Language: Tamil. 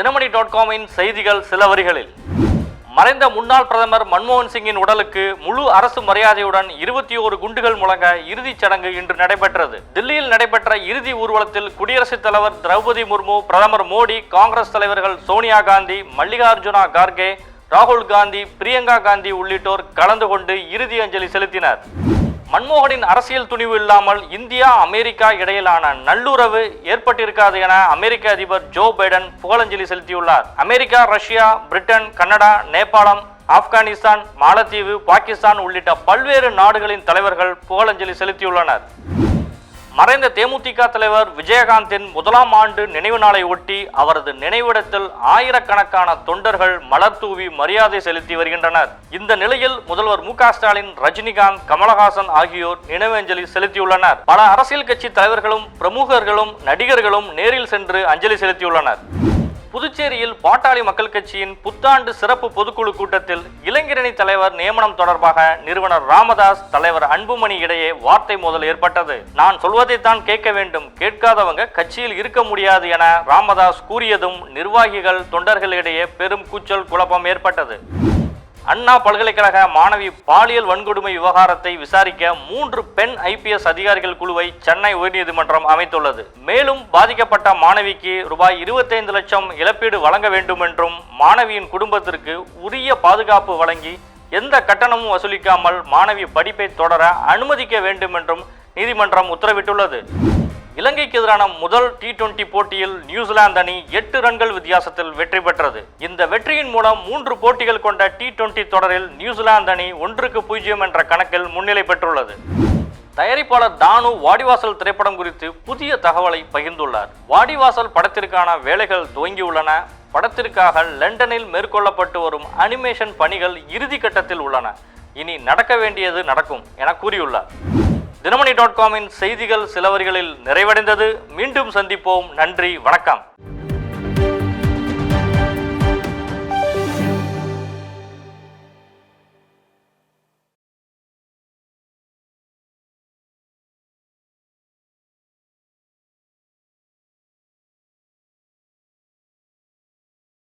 தினமணி.com செய்திகள் சில வரிகளில். மறைந்த முன்னாள் பிரதமர் மன்மோகன் சிங்கின் உடலுக்கு முழு அரசு மரியாதையுடன் 21 குண்டுகள் முழங்க இறுதிச் சடங்கு இன்று நடைபெற்றது. தில்லியில் நடைபெற்ற இறுதி ஊர்வலத்தில் குடியரசுத் தலைவர் திரௌபதி முர்மு, பிரதமர் மோடி, காங்கிரஸ் தலைவர்கள் சோனியா காந்தி, மல்லிகார்ஜுனா கார்கே, ராகுல் காந்தி, பிரியங்கா காந்தி உள்ளிட்டோர் கலந்து கொண்டு இறுதி அஞ்சலி செலுத்தினர். மன்மோகனின் அரசியல் துணிவு இல்லாமல் இந்தியா அமெரிக்கா இடையிலான நல்லுறவு ஏற்பட்டிருக்காது என அமெரிக்க அதிபர் ஜோ பைடன் புகழஞ்சலி செலுத்தியுள்ளார். அமெரிக்கா, ரஷ்யா, பிரிட்டன், கனடா, நேபாளம், ஆப்கானிஸ்தான், மாலத்தீவு, பாகிஸ்தான் உள்ளிட்ட பல்வேறு நாடுகளின் தலைவர்கள் புகழஞ்சலி செலுத்தியுள்ளனர். மறைந்த தேமுதிக தலைவர் விஜயகாந்தின் 1ஆம் ஆண்டு நினைவு நாளை ஒட்டி அவரது நினைவிடத்தில் ஆயிரக்கணக்கான தொண்டர்கள் மலர் தூவி மரியாதை செலுத்தி வருகின்றனர். இந்த நிலையில் முதல்வர் மு.க.ஸ்டாலின், ரஜினிகாந்த், கமலஹாசன் ஆகியோர் நினைவஞ்சலி செலுத்தியுள்ளனர். பல அரசியல் கட்சி தலைவர்களும் பிரமுகர்களும் நடிகர்களும் நேரில் சென்று அஞ்சலி செலுத்தியுள்ளனர். புதுச்சேரியில் பாட்டாளி மக்கள் கட்சியின் புத்தாண்டு சிறப்பு பொதுக்குழு கூட்டத்தில் இளைஞரணி தலைவர் நியமனம் தொடர்பாக நிறுவனர் ராமதாஸ், தலைவர் அன்புமணி இடையே வார்த்தை மோதல் ஏற்பட்டது. நான் சொல்வதைத்தான் கேட்க வேண்டும், கேட்காதவங்க கட்சியில் இருக்க முடியாது என ராமதாஸ் கூறியதும் நிர்வாகிகள் தொண்டர்களிடையே பெரும் கூச்சல் குழப்பம் ஏற்பட்டது. அண்ணா பல்கலைக்கழக மாணவி பாலியல் வன்கொடுமை விவகாரத்தை விசாரிக்க 3 பெண் IPS அதிகாரிகள் குழுவை சென்னை உயர்நீதிமன்றம் அமைத்துள்ளது. மேலும் பாதிக்கப்பட்ட மாணவிக்கு ரூபாய் 25 லட்சம் இழப்பீடு வழங்க வேண்டும் என்றும், மாணவியின் குடும்பத்திற்கு உரிய பாதுகாப்பு வழங்கி எந்த கட்டணமும் வசூலிக்காமல் மாணவி படிப்பை தொடர அனுமதிக்க வேண்டும் என்றும் நீதிமன்றம் உத்தரவிட்டுள்ளது. இலங்கைக்கு எதிரான முதல் T20 போட்டியில் நியூசிலாந்து அணி 8 ரன்கள் வித்தியாசத்தில் வெற்றி பெற்றது. இந்த வெற்றியின் மூலம் 3 போட்டிகள் கொண்ட T20 தொடரில் நியூசிலாந்து அணி 1-0 என்ற கணக்கில் முன்னிலை பெற்றுள்ளது. தயாரிப்பாளர் தானு வாடிவாசல் திரைப்படம் குறித்து புதிய தகவலை பகிர்ந்துள்ளார். வாடிவாசல் படத்திற்கான வேலைகள் துவங்கியுள்ளன. படத்திற்காக லண்டனில் மேற்கொள்ளப்பட்டு வரும் அனிமேஷன் பணிகள் இறுதி கட்டத்தில் உள்ளன. இனி நடக்க வேண்டியது நடக்கும் என கூறியுள்ளார். தினமணி.com செய்திகள் சில வரிகளில் நிறைவடைந்தது. மீண்டும் சந்திப்போம். நன்றி, வணக்கம்.